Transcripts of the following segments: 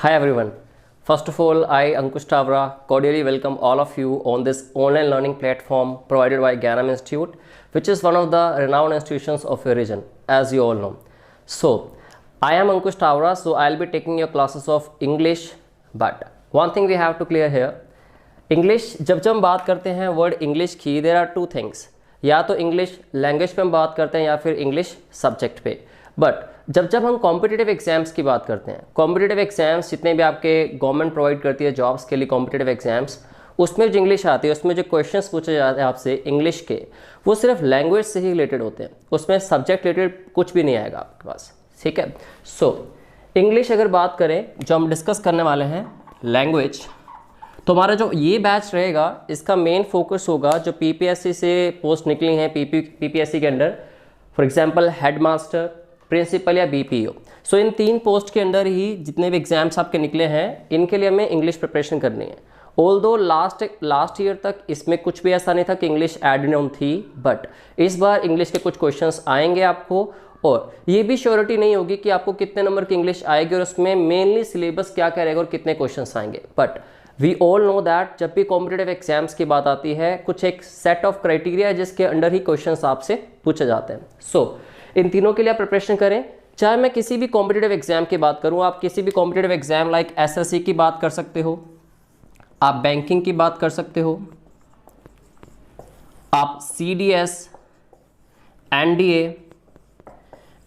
Hi everyone. First of all, I, Ankush Tavra, cordially welcome all of you on this online learning platform provided by Gyanam Institute, which is one of the renowned institutions of your region, as you all know. So, I am Ankush Tavra, so I'll be taking your classes of English. But one thing we have to clear here, English, जब हम बात करते हैं word English की, there are two things. या तो English language पे हम बात करते हैं या फिर English subject पे. बट जब हम कॉम्पिटिटिव एग्जाम्स की बात करते हैं, कॉम्पिटिटिव एग्जाम्स जितने भी आपके गवर्नमेंट प्रोवाइड करती है जॉब्स के लिए कॉम्पिटिटिव एग्जाम्स, उसमें जो इंग्लिश आती है, उसमें जो क्वेश्चंस पूछे जाते हैं आपसे इंग्लिश के, वो सिर्फ लैंग्वेज से ही रिलेटेड होते हैं. उसमें सब्जेक्ट रिलेटेड कुछ भी नहीं आएगा आपके पास. ठीक है. सो इंग्लिश अगर बात करें, जो हम डिस्कस करने वाले हैं लैंग्वेज, तो हमारा जो ये बैच रहेगा इसका मेन फोकस होगा जो पीपीएससी से पोस्ट निकली हैं पीपीएससी के under, for example headmaster, principal या बीपीओ. सो इन तीन पोस्ट के अंदर ही जितने भी एग्जाम्स आपके निकले हैं, इनके लिए हमें इंग्लिश प्रिपरेशन करनी है. ऑल्दो लास्ट ईयर तक इसमें कुछ भी ऐसा नहीं था कि इंग्लिश एडेड ऑन थी, बट इस बार इंग्लिश के कुछ क्वेश्चंस आएंगे आपको, और ये भी श्योरिटी नहीं होगी कि आपको कितने नंबर की इंग्लिश आएगी और उसमें मेनली सिलेबस क्या क्या रहेगा और कितने क्वेश्चंस आएंगे. But we all know that जब भी कॉम्पिटिटिव एग्जाम्स की बात आती है, कुछ एक सेट ऑफ क्राइटेरिया है जिसके अंडर ही क्वेश्चंस आपसे पूछे जाते हैं. सो इन तीनों के लिए आप प्रिपरेशन करें. चाहे मैं किसी भी कॉम्पिटिटिव एग्जाम की बात करूं, आप किसी भी कॉम्पिटिटिव एग्जाम लाइक एसएससी की बात कर सकते हो, आप बैंकिंग की बात कर सकते हो, आप सीडीएस, एनडीए,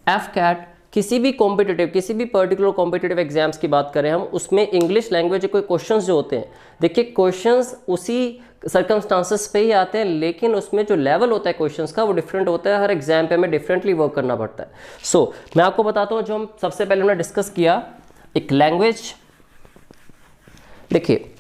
एफकैट, किसी भी कॉम्पिटिटिव, किसी भी पर्टिकुलर कॉम्पिटिटिव एग्जाम्स की बात करें हम, उसमें इंग्लिश लैंग्वेज कोई क्वेश्चंस जो होते हैं, देखिए क्वेश्चंस उसी सर्कमस्टांसेस पे ही आते हैं, लेकिन उसमें जो लेवल होता है क्वेश्चंस का वो डिफरेंट होता है. हर एग्जाम पे हमें डिफरेंटली वर्क करना पड़ता है. सो मैं आपको बताता हूँ, जो हम सबसे पहले हमने डिस्कस किया एक लैंग्वेज. देखिए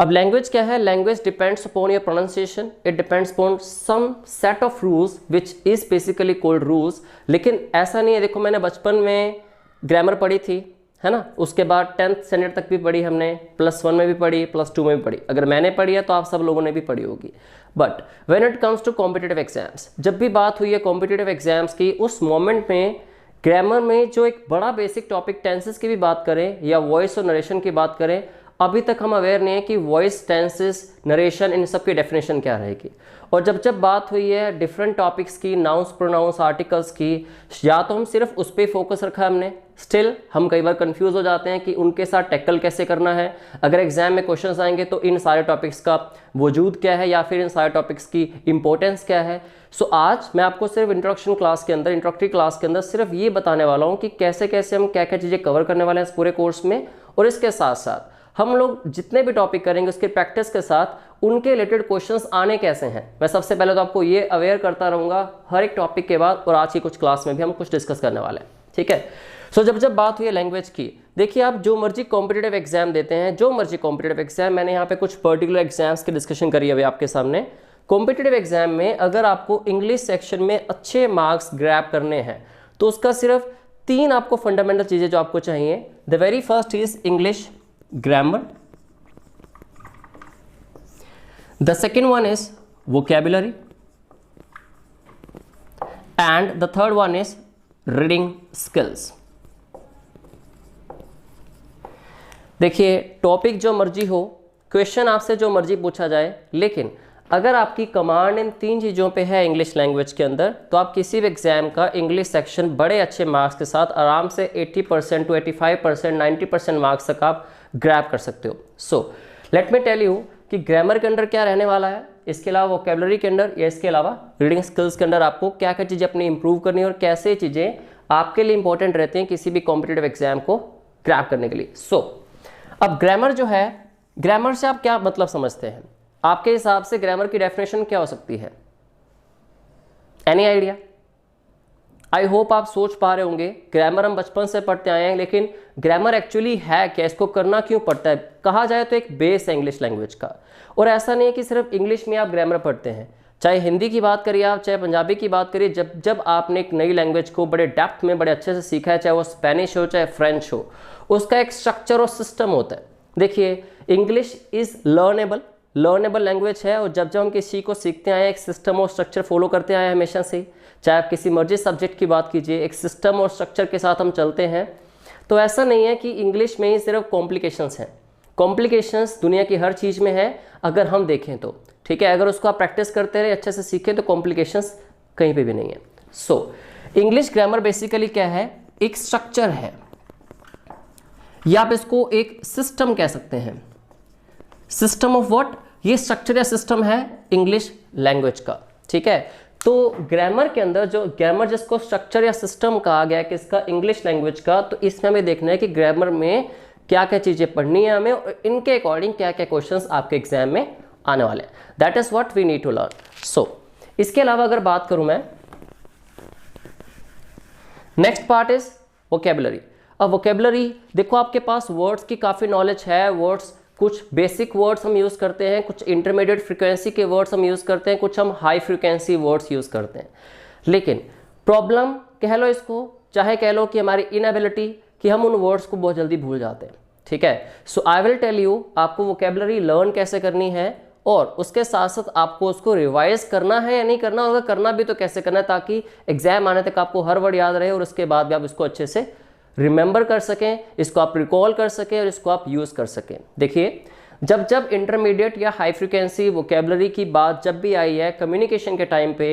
अब लैंग्वेज क्या है, language depends upon your pronunciation, it depends upon some set of rules which is basically called rules. लेकिन ऐसा नहीं है, देखो मैंने बचपन में ग्रामर पढ़ी थी, है ना, उसके बाद 10th स्टैंडर्ड तक भी पढ़ी हमने, +1 में भी पढ़ी, +2 में भी पढ़ी. अगर मैंने पढ़ी है तो आप सब लोगों ने भी पढ़ी होगी. But when it comes to competitive exams, जब भी बात हुई है कॉम्पिटिटिव एग्जाम्स की, उस मोमेंट में ग्रामर में जो एक बड़ा बेसिक टॉपिक टेंसेस की भी बात करें या वॉइस और नरेशन की बात करें, अभी तक हम अवेयर नहीं है कि वॉइस, टेंसेस, नरेशन, इन सब की डेफिनेशन क्या रहेगी. और जब बात हुई है डिफरेंट टॉपिक्स की, नाउंस, प्रोनाउंस, आर्टिकल्स की, या तो हम सिर्फ उस पर फोकस रखा है हमने, स्टिल हम कई बार कंफ्यूज हो जाते हैं कि उनके साथ टैकल कैसे करना है. अगर एग्जाम में क्वेश्चंस आएंगे तो इन सारे टॉपिक्स का वजूद क्या है या फिर इन सारे टॉपिक्स की इंपॉर्टेंस क्या है. सो आज मैं आपको सिर्फ इंट्रोडक्शन क्लास के अंदर, इंट्रोडक्टरी क्लास के अंदर सिर्फ ये बताने वाला हूँ कि कैसे कैसे हम क्या क्या चीज़ें कवर करने वाले हैं इस पूरे कोर्स में. और इसके साथ साथ हम लोग जितने भी टॉपिक करेंगे उसके प्रैक्टिस के साथ उनके रिलेटेड क्वेश्चंस आने कैसे हैं, मैं सबसे पहले तो आपको ये अवेयर करता रहूँगा हर एक टॉपिक के बाद, और आज की कुछ क्लास में भी हम कुछ डिस्कस करने वाले हैं. ठीक है. सो जब बात हुई है लैंग्वेज की, देखिए आप जो मर्जी कॉम्पिटिटिव एग्जाम देते हैं, जो मर्जी कॉम्पिटिटिव एग्जाम, मैंने यहाँ पे कुछ पर्टिकुलर एग्जाम्स की डिस्कशन करी है अभी आपके सामने. कॉम्पिटिटिव एग्जाम में अगर आपको इंग्लिश सेक्शन में अच्छे मार्क्स ग्रैब करने हैं तो उसका सिर्फ 3 आपको फंडामेंटल चीज़ें जो आपको चाहिए. The very first is English grammar, the second one is vocabulary, and the third one is reading skills. देखिए टॉपिक जो मर्जी हो, क्वेश्चन आपसे जो मर्जी पूछा जाए, लेकिन अगर आपकी कमांड इन 3 चीज़ों पे है इंग्लिश लैंग्वेज के अंदर, तो आप किसी भी एग्जाम का इंग्लिश सेक्शन बड़े अच्छे मार्क्स के साथ आराम से 80% to 85%, 90% मार्क्स तक आप ग्रैब कर सकते हो. So let me tell you कि ग्रामर के अंदर क्या रहने वाला है, इसके अलावा वोकेबलरी के अंदर या इसके अलावा रीडिंग स्किल्स के अंदर आपको क्या क्या चीज़ें अपनी इंप्रूव करनी है और कैसे चीज़ें आपके लिए इंपॉर्टेंट रहती हैं किसी भी कॉम्पिटिटिव एग्जाम को ग्रैब करने के लिए. सो अब ग्रामर जो है, ग्रामर से आप क्या मतलब समझते हैं, आपके हिसाब से ग्रामर की डेफिनेशन क्या हो सकती है? Any idea? आई होप आप सोच पा रहे होंगे. ग्रामर हम बचपन से पढ़ते आए हैं, लेकिन ग्रामर एक्चुअली है क्या, इसको करना क्यों पड़ता है? कहा जाए तो एक बेस है इंग्लिश लैंग्वेज का. और ऐसा नहीं है कि सिर्फ इंग्लिश में आप ग्रामर पढ़ते हैं, चाहे हिंदी की बात करिए आप, चाहे पंजाबी की बात करिए, जब आपने एक नई लैंग्वेज को बड़े डेप्थ में, बड़े अच्छे से सीखा है, चाहे वो स्पेनिश हो चाहे फ्रेंच हो, उसका एक स्ट्रक्चर और सिस्टम होता है. देखिए इंग्लिश इज़ लर्नेबल लैंग्वेज है, और जब हम किसी को सीखते आए एक सिस्टम और स्ट्रक्चर फॉलो करते आए हमेशा से, चाहे आप किसी मर्जी सब्जेक्ट की बात कीजिए, एक सिस्टम और स्ट्रक्चर के साथ हम चलते हैं. तो ऐसा नहीं है कि इंग्लिश में ही सिर्फ कॉम्प्लिकेशंस हैं, कॉम्प्लिकेशंस दुनिया की हर चीज़ में है अगर हम देखें तो, ठीक है। अगर उसको आप प्रैक्टिस करते रहे, अच्छे से सीखें, तो कॉम्प्लिकेशंस कहीं पे भी नहीं है। सो इंग्लिश ग्रामर बेसिकली क्या है, एक स्ट्रक्चर है, या आप इसको एक सिस्टम कह सकते हैं। सिस्टम ऑफ व्हाट, ये स्ट्रक्चर या सिस्टम है इंग्लिश लैंग्वेज का, ठीक है। तो ग्रामर के अंदर जो ग्रामर जिसको स्ट्रक्चर या सिस्टम कहा गया है किसका, इंग्लिश लैंग्वेज का, तो इसमें हमें देखना है कि ग्रामर में क्या क्या चीज़ें पढ़नी है हमें और इनके अकॉर्डिंग क्या क्या क्वेश्चंस आपके एग्जाम में आने वाले हैं। That is what we need to learn. So इसके अलावा अगर बात करूं मैं, नेक्स्ट पार्ट इज वोकेबलरी। अब वोकेबलरी देखो, आपके पास वर्ड्स की काफ़ी नॉलेज है, वर्ड्स कुछ बेसिक वर्ड्स हम यूज़ करते हैं, कुछ इंटरमीडिएट फ्रीक्वेंसी के वर्ड्स हम यूज़ करते हैं, कुछ हम हाई फ्रीक्वेंसी वर्ड्स यूज़ करते हैं। लेकिन प्रॉब्लम कह लो इसको, चाहे कह लो कि हमारी इनएबिलिटी, कि हम उन वर्ड्स को बहुत जल्दी भूल जाते हैं, ठीक है। सो आई विल टेल यू आपको वोकेबलरी लर्न कैसे करनी है और उसके साथ साथ आपको उसको रिवाइज करना है या नहीं करना, और अगर करना भी तो कैसे करना है, ताकि एग्जाम आने तक आपको हर वर्ड याद रहे और उसके बाद भी आप इसको अच्छे से रिमेंबर कर सकें, इसको आप रिकॉल कर सकें और इसको आप यूज़ कर सकें। देखिए, जब जब इंटरमीडिएट या हाई फ्रिक्वेंसी वोकेबलरी की बात जब भी आई है कम्युनिकेशन के टाइम पे,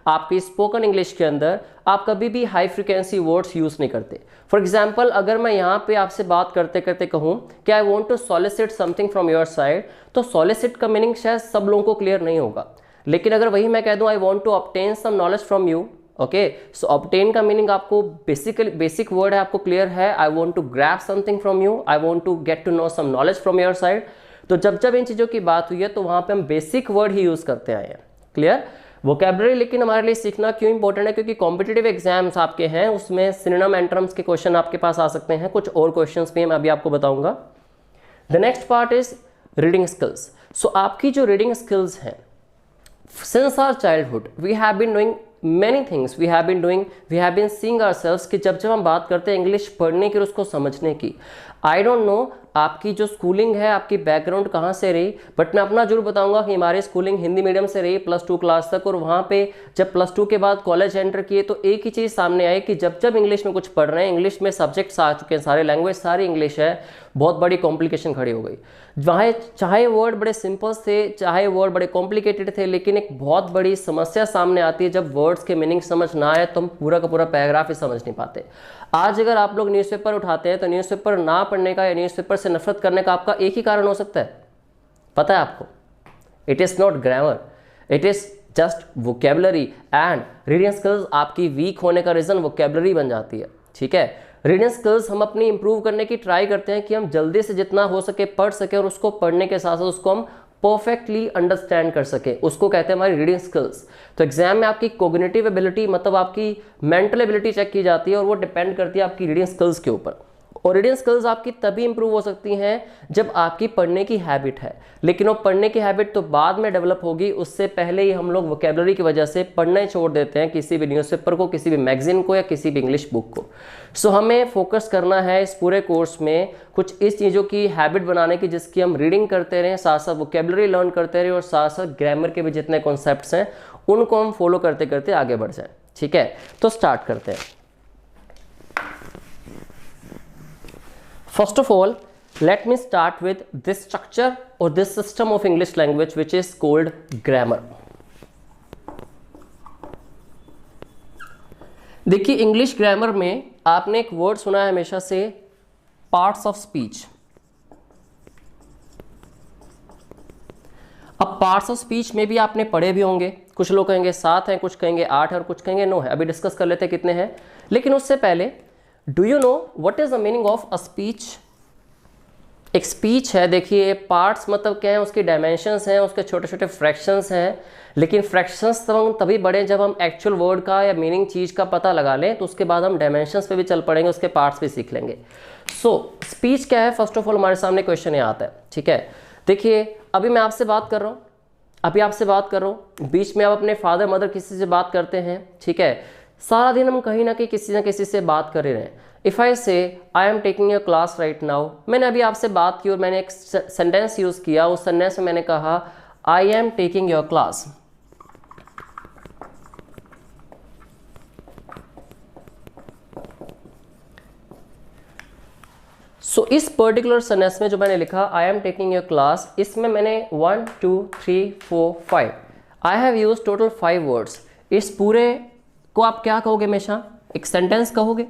आपकी स्पोकन इंग्लिश के अंदर आप कभी भी हाई फ्रिक्वेंसी वर्ड्स यूज़ नहीं करते। फॉर एग्जाम्पल, अगर मैं यहाँ पे आपसे बात करते करते कहूँ कि I want to solicit something from your side, तो सॉलिसिट का मीनिंग शायद सब लोगों को क्लियर नहीं होगा। लेकिन अगर वही मैं कह दूँ I want to obtain some knowledge from you, okay, so obtain का मीनिंग आपको बेसिक वर्ड है, आपको क्लियर है। I want to grab something from you, I want to get to know some knowledge from your side. तो जब जब इन चीज़ों की बात हुई है तो वहाँ पे हम बेसिक वर्ड ही यूज़ करते आए हैं। क्लियर? वोकैबुलरी लेकिन हमारे लिए सीखना क्यों इंपॉर्टेंट है, क्योंकि कॉम्पिटिटिव एग्जाम्स आपके हैं, उसमें सिनोनिम एंटोनिम्स के क्वेश्चन आपके पास आ सकते हैं, कुछ और क्वेश्चंस भी मैं अभी आपको बताऊंगा। The next part is reading skills. So आपकी जो रीडिंग स्किल्स हैं, since our childhood we have been doing many things, we have been seeing ourselves कि जब जब हम बात करते हैं इंग्लिश पढ़ने की और उसको समझने की, आई डोंट नो आपकी जो स्कूलिंग है, आपकी बैकग्राउंड कहाँ से रही, बट मैं अपना जरूर बताऊंगा कि हमारी स्कूलिंग हिंदी मीडियम से रही +2 क्लास तक, और वहाँ पे जब +2 के बाद कॉलेज एंटर किए तो एक ही चीज़ सामने आई कि जब जब इंग्लिश में कुछ पढ़ रहे हैं, इंग्लिश में सब्जेक्ट्स आ चुके हैं, सारे लैंग्वेज सारी इंग्लिश है, बहुत बड़ी कॉम्प्लिकेशन खड़ी हो गई। वहाँ चाहे वर्ड बड़े सिंपल थे, चाहे वर्ड बड़े कॉम्प्लिकेटेड थे, लेकिन एक बहुत बड़ी समस्या सामने आती है जब वर्ड्स के मीनिंग समझ ना आए तो हम पूरा का पूरा पैराग्राफ ही समझ नहीं पाते। आज अगर आप लोग न्यूज़पेपर उठाते हैं तो न्यूज़पेपर ना पढ़ने का या न्यूज़पेपर से नफरत करने का आपका एक ही कारण हो सकता है, पता है आपको? It is not grammar, it is just vocabulary. And reading skills आपकी वीक होने का रीज़न वोकेबलरी बन जाती है, ठीक है। रीडिंग स्किल्स हम अपनी इंप्रूव करने की ट्राई करते हैं कि हम जल्दी से जितना हो सके पढ़ सके, और उसको पढ़ने के साथ साथ उसको हम परफेक्टली अंडरस्टैंड कर सके, उसको कहते हैं हमारी रीडिंग स्किल्स। तो एग्जाम में आपकी कोग्निटिव एबिलिटी, मतलब आपकी मेंटल एबिलिटी चेक की जाती है, और वो डिपेंड करती है आपकी रीडिंग स्किल्स के ऊपर। और रीडिंग स्किल्स आपकी तभी इंप्रूव हो सकती हैं जब आपकी पढ़ने की हैबिट है, लेकिन वो पढ़ने की हैबिट तो बाद में डेवलप होगी, उससे पहले ही हम लोग वोकेबलरी की वजह से पढ़ना ही छोड़ देते हैं, किसी भी न्यूज़पेपर को, किसी भी मैगजीन को, या किसी भी इंग्लिश बुक को। सो हमें फोकस करना है इस पूरे कोर्स में कुछ इस चीज़ों की हैबिट बनाने की, जिसकी हम रीडिंग करते रहें, साथ साथ वोकेबलरी लर्न करते रहें, और साथ साथ ग्रामर के भी जितने कॉन्सेप्ट्स हैं उनको हम फॉलो करते करते आगे बढ़ जाएं, ठीक है। तो स्टार्ट करते हैं। First of all, let me start with this structure or this system of English language which is called grammar. देखिए, इंग्लिश ग्रामर में आपने एक वर्ड सुना है हमेशा से, पार्ट्स ऑफ स्पीच। अब पार्ट्स ऑफ स्पीच में भी आपने पढ़े भी होंगे, कुछ लोग कहेंगे 7 हैं, कुछ कहेंगे 8 है और कुछ कहेंगे 9 है। अभी डिस्कस कर लेते हैं कितने हैं। लेकिन उससे पहले, do you know what is the meaning of a speech? एक स्पीच है, देखिए पार्ट्स मतलब क्या है, उसके डायमेंशंस हैं, उसके छोटे छोटे फ्रैक्शंस हैं, लेकिन फ्रैक्शंस तभी बड़े जब हम एक्चुअल वर्ड का या मीनिंग चीज़ का पता लगा लें, तो उसके बाद हम डायमेंशंस पे भी चल पड़ेंगे, उसके पार्ट्स भी सीख लेंगे। सो स्पीच क्या है, फर्स्ट ऑफ ऑल हमारे सामने क्वेश्चन ये आता है, ठीक है। देखिए, अभी मैं आपसे बात कर रहा हूँ, बीच में आप अपने फादर मदर किसी से बात करते हैं, ठीक है। सारा दिन हम कहीं ना कहीं किसी ना किसी से बात कर रहे हैं। इफ़ आई से आई am taking your class right now, मैंने अभी आपसे बात की और मैंने एक सेंटेंस यूज़ किया, उस सेंटेंस में मैंने कहा I am taking your class. So इस पर्टिकुलर सेंटेंस में जो मैंने लिखा I am taking your class, इसमें मैंने 1 2 3 4 5 I have use total 5 words. इस पूरे को आप क्या कहोगे? हमेशा एक सेंटेंस कहोगे।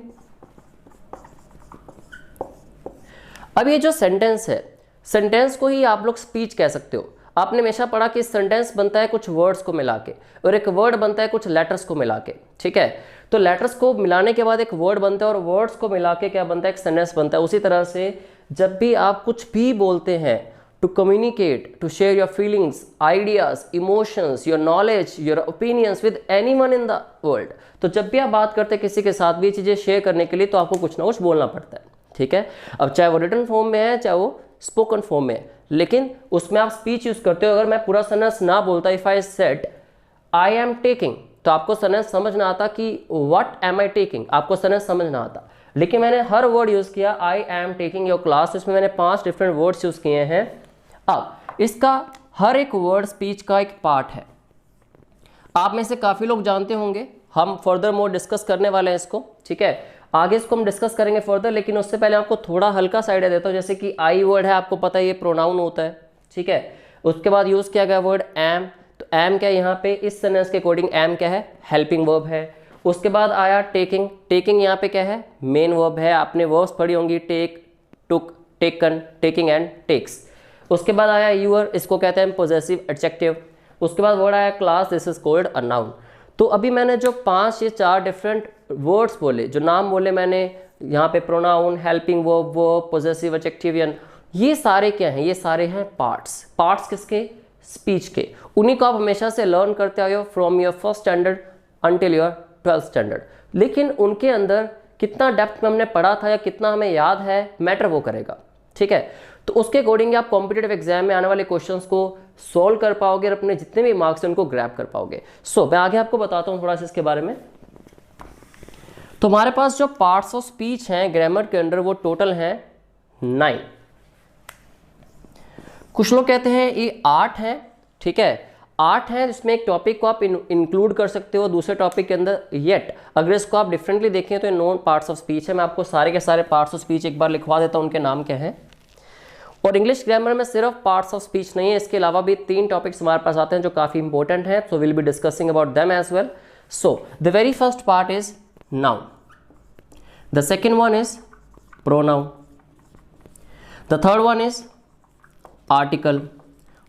अब ये जो सेंटेंस है, सेंटेंस को ही आप लोग स्पीच कह सकते हो। आपने हमेशा पढ़ा कि सेंटेंस बनता है कुछ वर्ड्स को मिला के और एक वर्ड बनता है कुछ लेटर्स को मिला के, ठीक है। तो लेटर्स को मिलाने के बाद एक वर्ड बनता है और वर्ड्स को मिला के क्या बनता है? एक सेंटेंस बनता है। उसी तरह से जब भी आप कुछ भी बोलते हैं to communicate, to share your feelings, ideas, emotions, your knowledge, your opinions with anyone in the world, तो जब भी आप बात करते हैं किसी के साथ भी चीज़ें शेयर करने के लिए, तो आपको कुछ ना कुछ बोलना पड़ता है, ठीक है। अब चाहे वो रिटन फॉर्म में है, चाहे वो स्पोकन फॉर्म में है, लेकिन उसमें आप स्पीच यूज करते हो। अगर मैं पूरा सेंटेंस ना बोलता, if I said I am taking, तो आपको सेंटेंस समझ ना आता कि व्हाट एम आई टेकिंग, आपको सेंटेंस समझ ना आता। लेकिन मैंने हर वर्ड यूज किया, आई एम टेकिंग योर क्लास, इसमें मैंने 5 डिफरेंट वर्ड्स यूज किए हैं। अब इसका हर एक वर्ड स्पीच का एक पार्ट है। आप में से काफी लोग जानते होंगे, हम फर्दर मोर डिस्कस करने वाले हैं इसको, ठीक है। आगे इसको हम डिस्कस करेंगे फर्दर, लेकिन उससे पहले आपको थोड़ा हल्का सा आइडिया देता हूँ। जैसे कि आई वर्ड है, आपको पता है ये प्रोनाउन होता है, ठीक है। उसके बाद यूज किया गया वर्ड एम, तो एम क्या है यहाँ पे? इस सेंटेंस के अकॉर्डिंग एम क्या है? हेल्पिंग वर्ब है। उसके बाद आया टेकिंग, टेकिंग यहाँ पे क्या है? मेन वर्ब है। आपने वर्ब्स पढ़ी होंगी, take, took, taken, taking and takes. उसके बाद आया यूअर, इसको कहते हैं पॉजेसिव एडजेक्टिव। उसके बाद वर्ड आया class, this is called a noun. तो अभी मैंने जो 5 या 4 डिफरेंट वर्ड्स बोले, जो नाम बोले मैंने यहाँ पे, pronoun, helping verb, possessive adjective, ये सारे क्या हैं? ये सारे हैं पार्ट्स। पार्ट्स किसके? स्पीच के। उन्हीं को आप हमेशा से लर्न करते आए हो from your first standard until your 12th standard. लेकिन उनके अंदर कितना डेप्थ में हमने पढ़ा था या कितना हमें याद है, मैटर वो करेगा, ठीक है। तो उसके अकॉर्डिंग आप कॉम्पिटिटिव एग्जाम में आने वाले क्वेश्चंस को सॉल्व कर पाओगे और अपने जितने भी मार्क्स हैं उनको ग्रैब कर पाओगे। सो मैं आगे आपको बताता हूँ थोड़ा सा इसके बारे में। तो हमारे पास जो पार्ट्स ऑफ स्पीच हैं ग्रामर के अंदर, वो टोटल हैं 9। कुछ लोग कहते हैं ये 8 है, ठीक है। 8 है, इसमें एक टॉपिक को आप इंक्लूड कर सकते हो दूसरे टॉपिक के अंदर। येट अगर इसको आप डिफरेंटली देखें तो ये 9 पार्ट्स ऑफ स्पीच है। मैं आपको सारे के सारे पार्ट्स ऑफ स्पीच एक बार लिखवा देता हूँ, उनके नाम क्या है। और इंग्लिश ग्रामर में सिर्फ पार्ट्स ऑफ स्पीच नहीं है, इसके अलावा भी 3 टॉपिक्स हमारे पास आते हैं जो काफी इंपॉर्टेंट है। So will be discussing about them as well. So the very first part is noun, the second one is pronoun, the third one is article,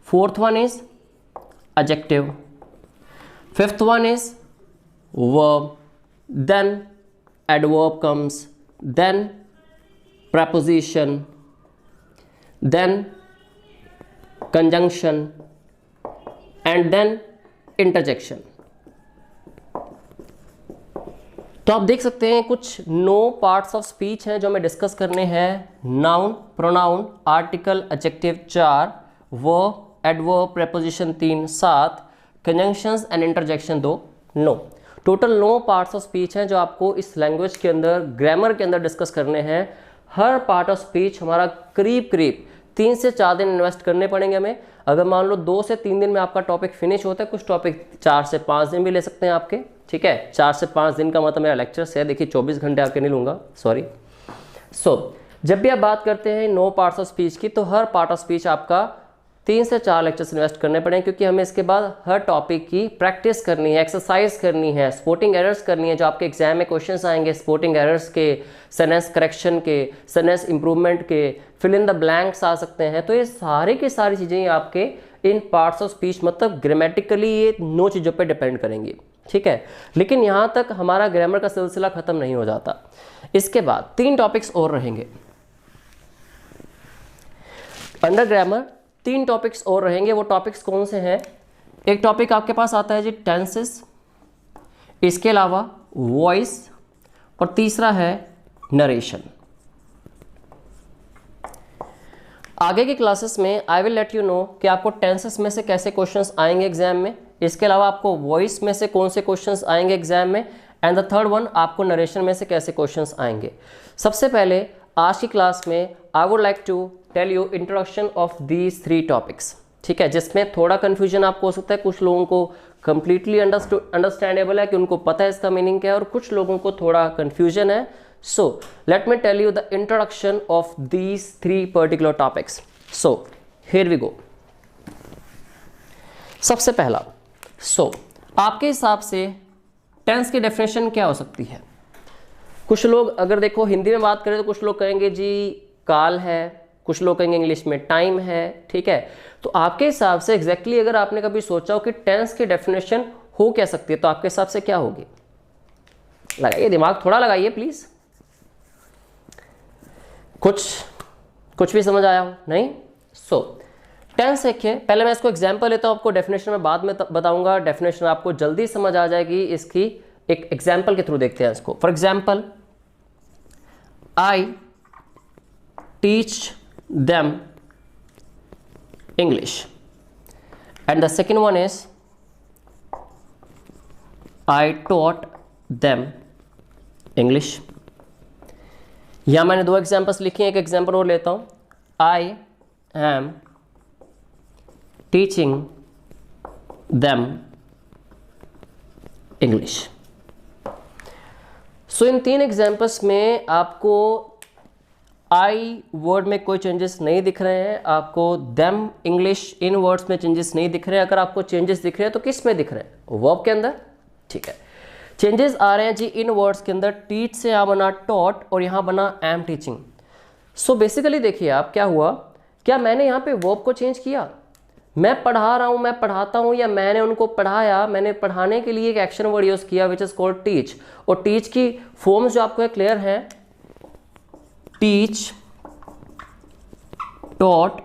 fourth one is adjective, fifth one is verb, then adverb comes, then preposition, then conjunction and then interjection। तो आप देख सकते हैं कुछ 9 parts of speech हैं जो हमें discuss करने हैं। Noun, pronoun, article, adjective 4, verb, adverb, preposition 3, 7, conjunctions and interjection 2, 9। Total 9 parts of speech हैं जो आपको इस लैंग्वेज के अंदर, ग्रामर के अंदर डिस्कस करने हैं। हर पार्ट ऑफ स्पीच हमारा करीब 3 से 4 दिन इन्वेस्ट करने पड़ेंगे हमें। अगर मान लो 2 से 3 दिन में आपका टॉपिक फिनिश होता है, कुछ टॉपिक 4 से 5 दिन भी ले सकते हैं आपके, ठीक है। 4 से 5 दिन का मतलब मेरा लेक्चर्स है, देखिए 24 घंटे आपके नहीं लूँगा, सॉरी। सो जब भी आप बात करते हैं 9 पार्ट्स ऑफ स्पीच की, तो हर पार्ट ऑफ स्पीच आपका 3 से 4 लेक्चर्स इन्वेस्ट करने पड़ेंगे, क्योंकि हमें इसके बाद हर टॉपिक की प्रैक्टिस करनी है, एक्सरसाइज करनी है, स्पोर्टिंग एरर्स करनी है। जो आपके एग्जाम में क्वेश्चंस आएंगे स्पोर्टिंग एरर्स के, सेंटेंस करेक्शन के, सेंटेंस इंप्रूवमेंट के, फिल इन द ब्लैंक्स आ सकते हैं। तो ये सारे की सारी चीज़ें आपके इन पार्ट्स ऑफ स्पीच, मतलब ग्रामेटिकली ये 9 चीज़ों पर डिपेंड करेंगी, ठीक है। लेकिन यहाँ तक हमारा ग्रामर का सिलसिला खत्म नहीं हो जाता। इसके बाद 3 टॉपिक्स और रहेंगे अंडर ग्रामर। 3 टॉपिक्स और रहेंगे। वो टॉपिक्स कौन से हैं? एक टॉपिक आपके पास आता है जी टेंसेस, इसके अलावा वॉइस, और तीसरा है नरेशन। आगे की क्लासेस में I will let you know कि आपको टेंसेस में से कैसे क्वेश्चंस आएंगे एग्जाम में, इसके अलावा आपको वॉइस में से कौन से क्वेश्चंस आएंगे एग्जाम में, एंड द थर्ड वन आपको नरेशन में से कैसे क्वेश्चंस आएंगे। सबसे पहले आज की क्लास में I would like to tell you introduction of these 3 topics, ठीक है, जिसमें थोड़ा कन्फ्यूजन आपको हो सकता है। कुछ लोगों को कंप्लीटली अंडरस्टैंडेबल है कि उनको पता है इसका मीनिंग क्या है, और कुछ लोगों को थोड़ा कन्फ्यूजन है। So let me tell you the introduction of these three particular topics. So here we go. सबसे पहला, आपके हिसाब से टेंस की डेफिनेशन क्या हो सकती है? कुछ लोग अगर देखो हिंदी में बात करें तो कुछ लोग कहेंगे जी काल है, कुछ लोग कहेंगे इंग्लिश में टाइम है, ठीक है। तो आपके हिसाब से एग्जैक्टली अगर आपने कभी सोचा हो कि टेंस की डेफिनेशन हो क्या सकती है, तो आपके हिसाब से क्या होगी? लगाइए दिमाग, थोड़ा लगाइए प्लीज। कुछ भी समझ आया हो? नहीं? टेंस देखिए, पहले मैं इसको एग्जांपल लेता हूं, आपको डेफिनेशन में बाद में बताऊंगा। डेफिनेशन आपको जल्दी समझ आ जाएगी, इसकी एक एग्जांपल के थ्रू देखते हैं इसको। For example, I teach them English and the second one is I taught them English. यहां मैंने दो एग्जांपल्स लिखे हैं, एक एग्जांपल और लेता हूं। I am teaching them English. So इन तीन एग्जांपल्स में आपको आई वर्ड में कोई चेंजेस नहीं दिख रहे हैं, आपको देम इंग्लिश इन वर्ड्स में चेंजेस नहीं दिख रहे हैं। अगर आपको चेंजेस दिख रहे हैं तो किस में दिख रहे हैं? वर्ब के अंदर, ठीक है। चेंजेस आ रहे हैं जी इन वर्ड्स के अंदर, टीच से यहाँ बना टॉट और यहाँ बना एम टीचिंग। सो बेसिकली देखिए आप क्या हुआ, क्या मैंने यहाँ पे वर्ब को चेंज किया? मैं पढ़ा रहा हूँ, मैं पढ़ाता हूँ, या मैंने उनको पढ़ाया, मैंने पढ़ाने के लिए एक एक्शन वर्ड यूज किया विच इज कॉल्ड टीच। और टीच की फॉर्म्स जो आपको क्लियर है, teach, taught,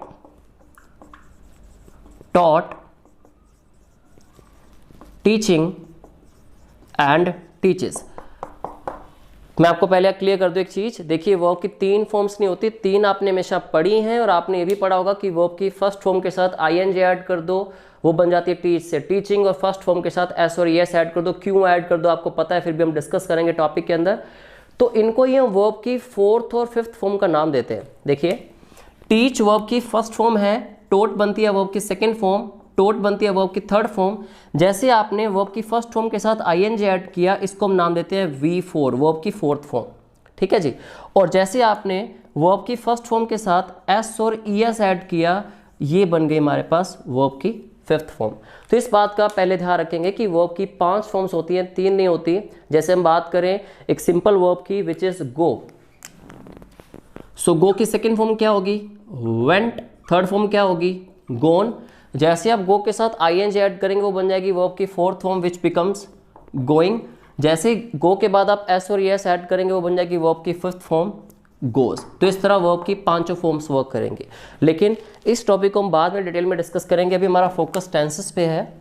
teaching and teaches. मैं आपको पहले क्लियर कर दूं एक चीज, देखिए वर्ब की तीन फॉर्म्स नहीं होती, तीन आपने हमेशा पढ़ी हैं। और आपने ये भी पढ़ा होगा कि वर्ब की फर्स्ट फॉर्म के साथ आईएनजी ऐड कर दो, वो बन जाती है टीच से टीचिंग, और फर्स्ट फॉर्म के साथ एस और एस ऐड कर दो, क्यों ऐड कर दो आपको पता है, फिर भी हम डिस्कस करेंगे टॉपिक के अंदर। तो इनको ये वर्ब की फोर्थ और फिफ्थ फॉर्म का नाम देते हैं। देखिए टीच वर्ब की फर्स्ट फॉर्म है, टोट बनती है वर्ब की सेकेंड फॉर्म, टोट बनती है वर्ब की थर्ड फॉर्म। जैसे आपने वर्ब की फर्स्ट फॉर्म के साथ आईएनजी ऐड किया, इसको हम नाम देते हैं V4, वर्ब की फोर्थ फॉर्म, ठीक है जी। और जैसे आपने वर्ब की फर्स्ट फॉर्म के साथ एस और ईएस ऐड किया, ये बन गई हमारे पास वर्ब की फिफ्थ फॉर्म। तो इस बात का पहले ध्यान रखेंगे कि वर्ब की 5 फॉर्म्स होती हैं, 3 नहीं होती। जैसे हम बात करें एक सिंपल वर्ब की विच इज गो, सो गो की सेकेंड फॉर्म क्या होगी? वेंट। थर्ड फॉर्म क्या होगी? गोन। जैसे आप गो के साथ आईएनजी ऐड करेंगे, वो बन जाएगी वर्ब की fourth form which becomes going. जैसे गो के बाद आप एस और एस ऐड करेंगे, वो बन जाएगी वर्ब की फिफ्थ फॉर्म गोज। तो इस तरह वर्ब की 5 फॉर्म्स वर्क करेंगे। लेकिन इस टॉपिक को हम बाद में डिटेल में डिस्कस करेंगे, अभी हमारा फोकस टेंसेस पे है।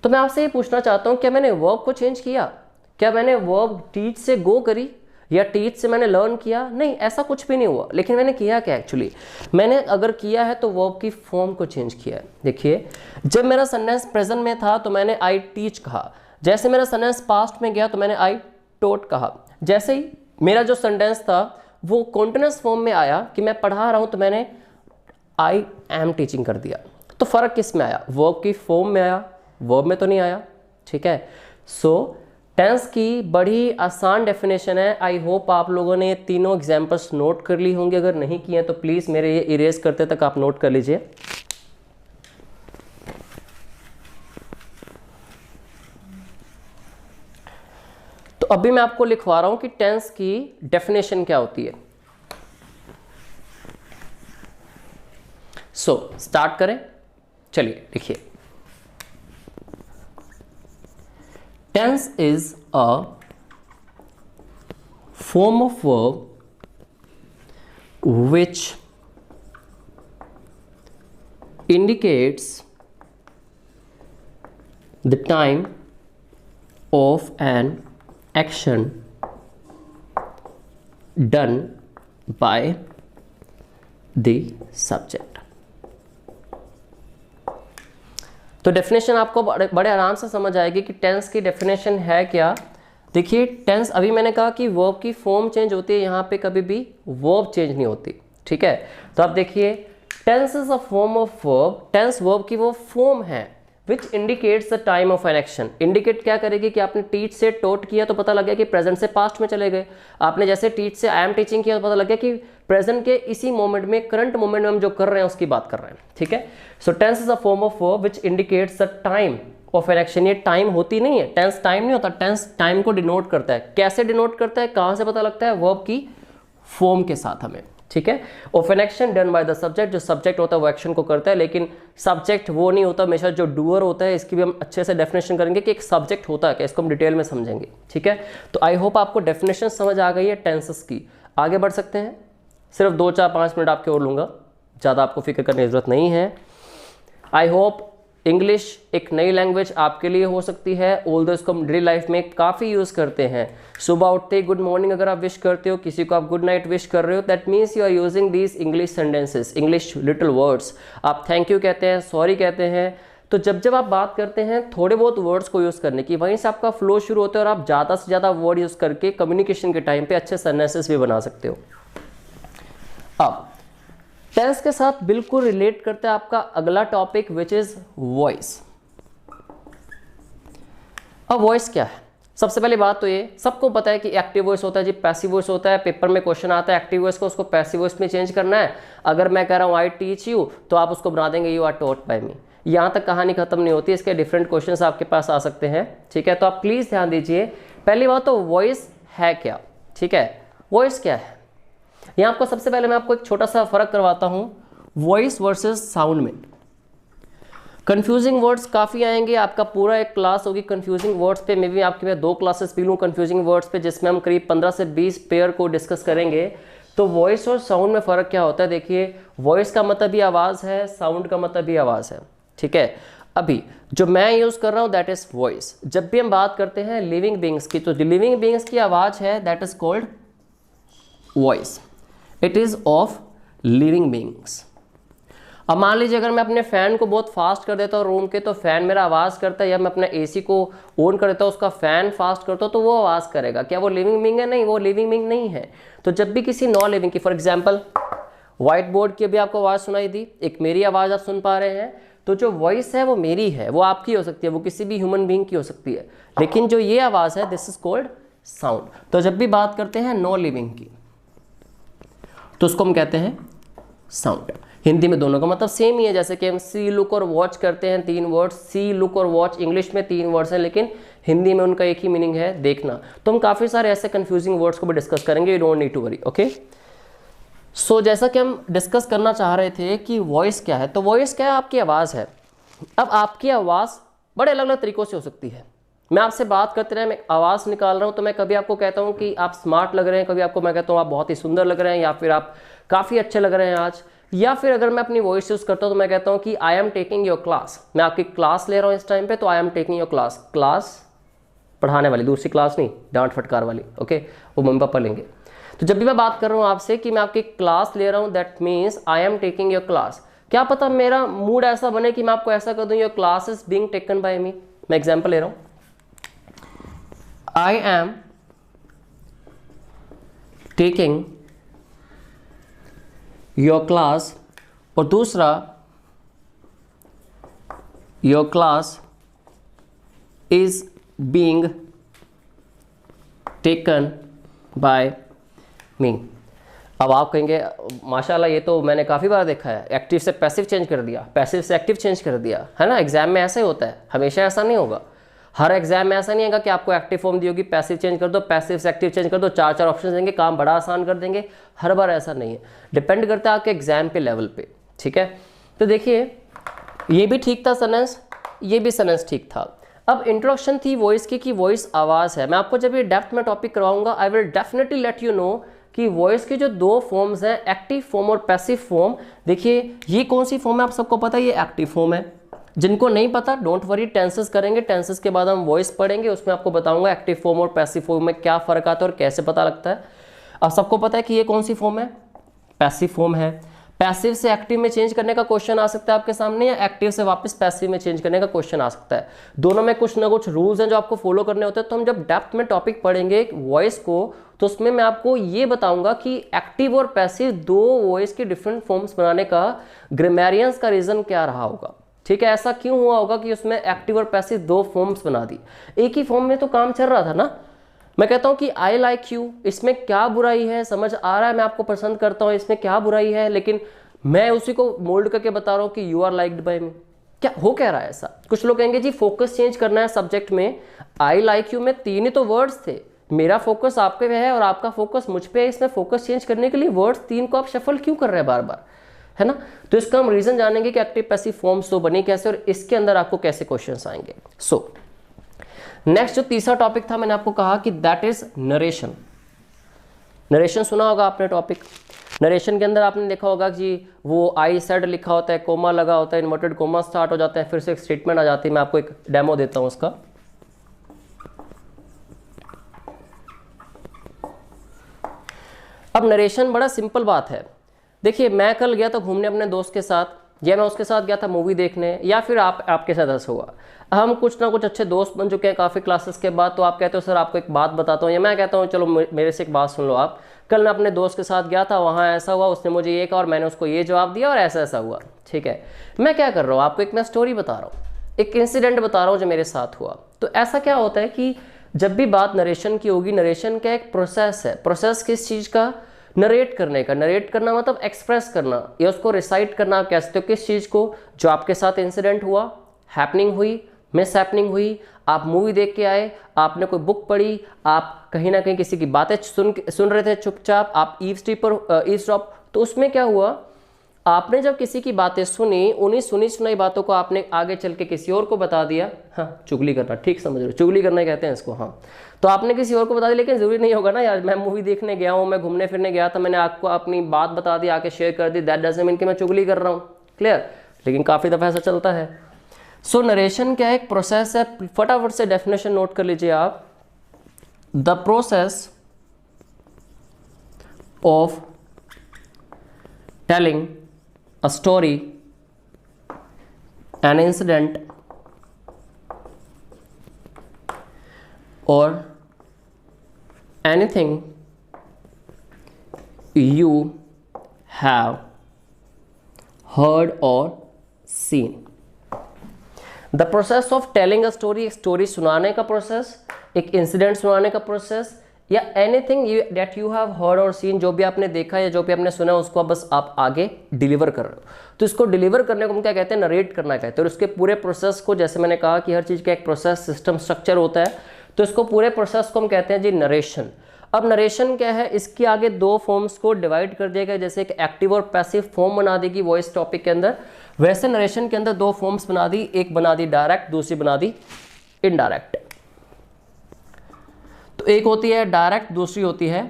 तो मैं आपसे ये पूछना चाहता हूँ, क्या मैंने वर्ब को चेंज किया? क्या मैंने वर्ब टीच से गो करी या टीच से मैंने लर्न किया? नहीं, ऐसा कुछ भी नहीं हुआ। लेकिन मैंने किया क्या एक्चुअली? मैंने अगर किया है तो वर्ब की फॉर्म को चेंज किया है। देखिए जब मेरा सेंटेंस प्रेजेंट में था तो मैंने आई टीच कहा, जैसे मेरा सेंटेंस पास्ट में गया तो मैंने आई टोट कहा। जैसे ही मेरा जो सेंटेंस था वो कॉन्टिन्यूअस फॉर्म में आया कि मैं पढ़ा रहा हूं, तो मैंने आई एम टीचिंग कर दिया। तो फर्क किस में आया? वर्ब की फॉर्म में आया, वर्ब में तो नहीं आया, ठीक है। सो टेंस की बड़ी आसान डेफिनेशन है। आई होप आप लोगों ने तीनों एग्जांपल्स नोट कर ली होंगे, अगर नहीं किए तो प्लीज मेरे ये इरेज करते तक आप नोट कर लीजिए। तो अभी मैं आपको लिखवा रहा हूं कि टेंस की डेफिनेशन क्या होती है। स्टार्ट करें, चलिए देखिए। Tense is a form of verb which indicates the time of an action done by the subject. तो डेफिनेशन आपको बड़े आराम से समझ आएगी कि टेंस की डेफिनेशन है क्या। देखिए टेंस, अभी मैंने कहा कि वर्ब की फॉर्म चेंज होती है, यहाँ पे कभी भी वर्ब चेंज नहीं होती, ठीक है। तो आप देखिए tense is a form of verb, tense verb की वो फॉर्म है which indicates the time of an action. Indicate क्या करेगी कि आपने टीच से टॉट किया तो पता लग गया कि प्रेजेंट से पास्ट में चले गए, आपने जैसे टीच से आई एम टीचिंग किया तो पता लग गया कि प्रेजेंट के इसी मोमेंट में, करंट मोमेंट में हम जो कर रहे हैं उसकी बात कर रहे हैं, ठीक है। So tense is a form of verb which indicates the time of an action. ये टाइम होती नहीं है, टेंस टाइम नहीं होता, टेंस टाइम को डिनोट करता है। कैसे डिनोट करता है, कहां से पता लगता है, वर्ब की फॉर्म के साथ हमें, ठीक है। Of an action done by the subject, जो सब्जेक्ट होता है वो एक्शन को करता है, लेकिन सब्जेक्ट वो नहीं होता, हमेशा जो डूअर होता है। इसकी भी हम अच्छे से डेफिनेशन करेंगे कि एक सब्जेक्ट होता है क्या, इसको हम डिटेल में समझेंगे, ठीक है। तो आई होप आपको डेफिनेशन समझ आ गई है टेंसेस की। आगे बढ़ सकते हैं, सिर्फ 2-4-5 मिनट आपके और लूंगा, ज़्यादा आपको फिक्र करने की जरूरत नहीं है। आई होप इंग्लिश एक नई लैंग्वेज आपके लिए हो सकती है, ऑल्दो इसको हम डेली लाइफ में काफ़ी यूज़ करते हैं। सुबह उठते ही गुड मॉर्निंग अगर आप विश करते हो, किसी को आप गुड नाइट विश कर रहे हो, that means you are using these English sentences, English little words. आप थैंक यू कहते हैं, सॉरी कहते हैं। तो जब जब आप बात करते हैं थोड़े बहुत वर्ड्स को यूज़ करने की, वहीं से आपका फ्लो शुरू होता है और आप ज़्यादा से ज़्यादा वर्ड यूज़ करके कम्युनिकेशन के टाइम पे अच्छे सेंटेंसेस भी बना सकते हो। अब टेंस के साथ बिल्कुल रिलेट करता है आपका अगला टॉपिक विच इज वॉइस। अब वॉइस क्या है, सबसे पहली बात तो ये सबको पता है कि एक्टिव वॉइस होता है जी, पैसिव वॉइस होता है। पेपर में क्वेश्चन आता है एक्टिव वॉइस को, उसको पैसिव वॉइस में चेंज करना है। अगर मैं कह रहा हूँ आई टीच यू, तो आप उसको बना देंगे यू आर टॉट बाय मी। यहाँ तक कहानी खत्म नहीं होती, इसके डिफरेंट क्वेश्चंस आपके पास आ सकते हैं, ठीक है। तो आप प्लीज़ ध्यान दीजिए, पहली बात तो वॉइस है क्या, ठीक है। वॉइस क्या है, यहाँ आपको सबसे पहले मैं आपको एक छोटा सा फर्क करवाता हूँ वॉइस वर्सेस साउंड में। कंफ्यूजिंग वर्ड्स काफ़ी आएंगे, आपका पूरा एक क्लास होगी कंफ्यूजिंग वर्ड्स पे। मे बी आपके मैं 2 क्लासेस भी लूँ कंफ्यूजिंग वर्ड्स पे, जिसमें हम करीब 15 से 20 पेयर को डिस्कस करेंगे। तो वॉइस और साउंड में फ़र्क क्या होता है, देखिए वॉइस का मतलब भी आवाज़ है, साउंड का मतलब भी आवाज़ है, ठीक है। अभी जो मैं यूज़ कर रहा हूँ दैट इज़ वॉइस। जब भी हम बात करते हैं लिविंग बींग्स की, तो लिविंग बींग्स की आवाज़ है that is called voice, it is of living beings. अब मान लीजिए अगर मैं अपने फ़ैन को बहुत फास्ट कर देता हूँ रूम के, तो फ़ैन मेरा आवाज़ करता है, या मैं अपना एसी को ऑन कर देता हूँ, उसका फ़ैन फास्ट करता हूँ, तो वो आवाज़ करेगा। क्या वो लिविंग बींग है? नहीं, वो लिविंग बींग नहीं है। तो जब भी किसी नॉन लिविंग की, फॉर एग्जाम्पल व्हाइट बोर्ड की अभी आपको आवाज़ सुनाई दी, एक मेरी आवाज़ आप सुन पा रहे हैं, तो जो वॉइस है वो मेरी है, वो आपकी हो सकती है, वो किसी भी ह्यूमन बींग की हो सकती है, लेकिन जो ये आवाज़ है दिस इज कॉल्ड साउंड। तो जब भी बात करते हैं नॉन लिविंग की, तो उसको हम कहते हैं साउंड। हिंदी में दोनों का मतलब सेम ही है, जैसे कि हम सी लुक और वॉच करते हैं, 3 वर्ड्स, सी लुक और वॉच इंग्लिश में 3 वर्ड्स हैं, लेकिन हिंदी में उनका एक ही मीनिंग है, देखना। तो हम काफ़ी सारे ऐसे कंफ्यूजिंग वर्ड्स को भी डिस्कस करेंगे, you don't need to worry, okay. So जैसा कि हम डिस्कस करना चाह रहे थे कि वॉइस क्या है, तो वॉइस क्या है, आपकी आवाज़ है। अब आपकी आवाज़ बड़े अलग अलग तरीक़ों से हो सकती है। मैं आपसे बात करते रहे, मैं आवाज़ निकाल रहा हूँ, तो मैं कभी आपको कहता हूँ कि आप स्मार्ट लग रहे हैं, कभी आपको मैं कहता हूँ आप बहुत ही सुंदर लग रहे हैं, या फिर आप काफ़ी अच्छे लग रहे हैं आज। या फिर अगर मैं अपनी वॉइस यूज़ करता हूँ तो मैं कहता हूँ कि आई एम टेकिंग योर क्लास, मैं आपकी क्लास ले रहा हूँ इस टाइम पे, तो आई am taking your class. Class पढ़ाने वाली, दूसरी क्लास नहीं, डांट फटकार वाली, ओके, वो मम्मी पापा लेंगे। तो जब भी मैं बात कर रहा हूँ आपसे कि मैं आपकी क्लास ले रहा हूँ, that means I am taking your class. क्या पता मेरा मूड ऐसा बने कि मैं आपको ऐसा कर दूँ, your class is being taken by me. मैं एग्जाम्पल ले रहा हूँ, I am taking your class, और दूसरा your class is being taken by me. अब आप कहेंगे माशाल्लाह ये तो मैंने काफ़ी बार देखा है, एक्टिव से पैसिव चेंज कर दिया, पैसिव से एक्टिव चेंज कर दिया, है ना। एग्जाम में ऐसा ही होता है, हमेशा ऐसा नहीं होगा। हर एग्जाम में ऐसा नहीं होगा कि आपको एक्टिव फॉर्म दी होगी, पैसिव चेंज कर दो, पैसिव से एक्टिव चेंज कर दो, 4 ऑप्शन देंगे, काम बड़ा आसान कर देंगे। हर बार ऐसा नहीं है, डिपेंड करता है आपके एग्जाम के लेवल पे, ठीक है। तो देखिए ये भी ठीक था सेंटेंस, ये भी सेंटेंस ठीक था। अब इंट्रोडक्शन थी वॉइस की कि वॉइस आवाज़ है। मैं आपको जब ये डेप्थ में टॉपिक करवाऊंगा, I will definitely let you know कि वॉइस की जो 2 फॉर्म्स हैं, एक्टिव फॉर्म और पैसिव फॉर्म। देखिए ये कौन सी फॉर्म है, आप सबको पता है, ये एक्टिव फॉर्म है। जिनको नहीं पता डोंट वरी, टेंसेस करेंगे, टेंसेस के बाद हम वॉइस पढ़ेंगे, उसमें आपको बताऊंगा एक्टिव फॉर्म और पैसिव फॉर्म में क्या फ़र्क आता है और कैसे पता लगता है। अब सबको पता है कि ये कौन सी फॉर्म है, पैसिव फॉर्म है। पैसिव से एक्टिव में चेंज करने का क्वेश्चन आ सकता है आपके सामने, या एक्टिव से वापस पैसिव में चेंज करने का क्वेश्चन आ सकता है। दोनों में कुछ ना कुछ रूल्स हैं जो आपको फॉलो करने होते हैं। तो हम जब डेप्थ में टॉपिक पढ़ेंगे वॉइस को, तो उसमें मैं आपको ये बताऊंगा कि एक्टिव और पैसिव 2 वॉइस के डिफरेंट फॉर्म्स बनाने का ग्रामेरियंस का रीज़न क्या रहा होगा, ठीक है, ऐसा क्यों हुआ होगा कि उसमें एक्टिव और पैसिव दो फॉर्म्स बना दी, एक ही फॉर्म में तो काम चल रहा था ना। मैं कहता हूँ कि आई लाइक यू, इसमें क्या बुराई है, समझ आ रहा है मैं आपको पसंद करता हूँ, इसमें क्या बुराई है, लेकिन मैं उसी को मोल्ड करके बता रहा हूँ कि यू आर लाइक्ड बाय मी। क्या हो कह रहा है ऐसा? कुछ लोग कहेंगे जी फोकस चेंज करना है सब्जेक्ट में, आई लाइक यू में 3 ही तो वर्ड्स थे, मेरा फोकस आप पे है और आपका फोकस मुझ पे है, इसमें फोकस चेंज करने के लिए वर्ड्स 3 को आप शफल क्यों कर रहे हैं बार बार, है ना। तो इसका हम रीजन जानेंगे कि एक्टिव पैसिव फॉर्म्स तो बनी कैसे और इसके अंदर आपको कैसे क्वेश्चंस आएंगे। सो नेक्स्ट जो तीसरा टॉपिक था मैंने आपको कहा कि दैट इज नरेशन। नरेशन सुना होगा आपने टॉपिक। नरेशन के अंदर आपने देखा होगा कि वो आई सेड लिखा होता है, कोमा लगा होता है, इन्वर्टेड कोमा स्टार्ट हो जाता है, फिर से एक स्टेटमेंट आ जाती है। मैं आपको एक डेमो देता हूं उसका। अब नरेशन बड़ा सिंपल बात है। देखिए मैं कल गया था घूमने अपने दोस्त के साथ, या मैं उसके साथ गया था मूवी देखने, या फिर आपके साथ ऐसा हुआ, हम कुछ ना कुछ अच्छे दोस्त बन चुके हैं काफ़ी क्लासेस के बाद, तो आप कहते हो सर आपको एक बात बताता हूँ, या मैं कहता हूँ चलो मेरे से एक बात सुन लो आप। कल मैं अपने दोस्त के साथ गया था, वहाँ ऐसा हुआ, उसने मुझे ये कहा और मैंने उसको ये जवाब दिया और ऐसा ऐसा हुआ। ठीक है, मैं क्या कर रहा हूँ, आपको एक मैं स्टोरी बता रहा हूँ, एक इंसिडेंट बता रहा हूँ जो मेरे साथ हुआ। तो ऐसा क्या होता है कि जब भी बात नरेशन की होगी, नरेशन का एक प्रोसेस है। प्रोसेस किस चीज़ का? नरेट करने का। नरेट करना मतलब एक्सप्रेस करना या उसको रिसाइट करना। आप कह सकते हो किस चीज़ को? जो आपके साथ इंसिडेंट हुआ, हैपनिंग हुई, मिस हैपनिंग हुई, आप मूवी देख के आए, आपने कोई बुक पढ़ी, आप कहीं ना कहीं किसी की बातें सुन रहे थे चुपचाप, आप ईव्सड्रॉप। तो उसमें क्या हुआ, आपने जब किसी की बातें सुनी, उन्हीं सुनी सुनाई बातों को आपने आगे चल के किसी और को बता दिया। हाँ, चुगली करना, ठीक समझ रहे हो, चुगली करना कहते हैं इसको। हाँ, तो आपने किसी और को बता दिया, लेकिन जरूरी नहीं होगा ना यार, मैं मूवी देखने गया हूँ, मैं घूमने फिरने गया था, मैंने आपको अपनी बात बता दी, आके शेयर कर दी, दैट डजंट मीन कि मैं चुगली कर रहा हूँ। क्लियर? लेकिन काफ़ी दफ़ा ऐसा चलता है। सो नरेशन क्या है? एक प्रोसेस है। फटाफट से डेफिनेशन नोट कर लीजिए आप। The process of telling a story, an incident, or anything you have heard or seen. The process of telling a story, एक स्टोरी सुनाने का प्रोसेस, एक इंसिडेंट सुनाने का प्रोसेस, या anything that you have heard और सीन, जो भी आपने देखा या जो भी आपने सुना उसको बस आप आगे डिलीवर कर रहे हो। तो इसको डिलीवर करने को हम क्या कहते हैं? नरेट करना कहते हैं। और उसके पूरे प्रोसेस को, जैसे मैंने कहा कि हर चीज़ का एक प्रोसेस सिस्टम स्ट्रक्चर होता है, तो इसको पूरे प्रोसेस को हम कहते हैं जी नरेशन। अब नरेशन क्या है? इसके आगे 2 फॉर्म्स को डिवाइड कर दिया गया, जैसे एक एक्टिव और पैसिव फॉर्म बना देगी वॉइस टॉपिक के अंदर, वैसे नरेशन के अंदर 2 फॉर्म्स बना दी, एक बना दी डायरेक्ट, दूसरी बना दी इनडायरेक्ट। तो एक होती है डायरेक्ट, दूसरी होती है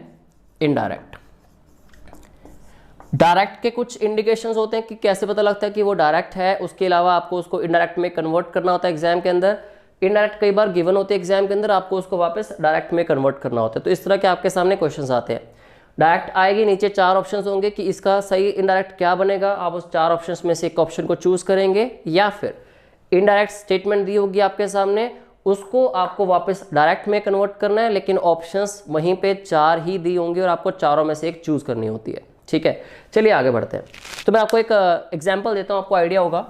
इनडायरेक्ट। डायरेक्ट के कुछ इंडिकेशंस होते हैं कि कैसे पता लगता है कि वो डायरेक्ट है, उसके अलावा आपको उसको इनडायरेक्ट में कन्वर्ट करना होता है एग्जाम के अंदर। इनडायरेक्ट कई बार गिवन होते हैं एग्जाम के अंदर, आपको उसको वापस डायरेक्ट में कन्वर्ट करना होता है। तो इस तरह के आपके सामने क्वेश्चंस आते हैं। डायरेक्ट आएगी, नीचे 4 ऑप्शंस होंगे कि इसका सही इनडायरेक्ट क्या बनेगा। आप उस 4 ऑप्शंस में से एक ऑप्शन को चूज करेंगे, या फिर इनडायरेक्ट स्टेटमेंट दी होगी आपके सामने, उसको आपको वापस डायरेक्ट में कन्वर्ट करना है, लेकिन ऑप्शंस वहीं पे 4 ही दी होंगी और आपको चारों में से एक चूज करनी होती है। ठीक है, चलिए आगे बढ़ते हैं। तो मैं आपको एक एग्जांपल देता हूं, आपको आइडिया होगा।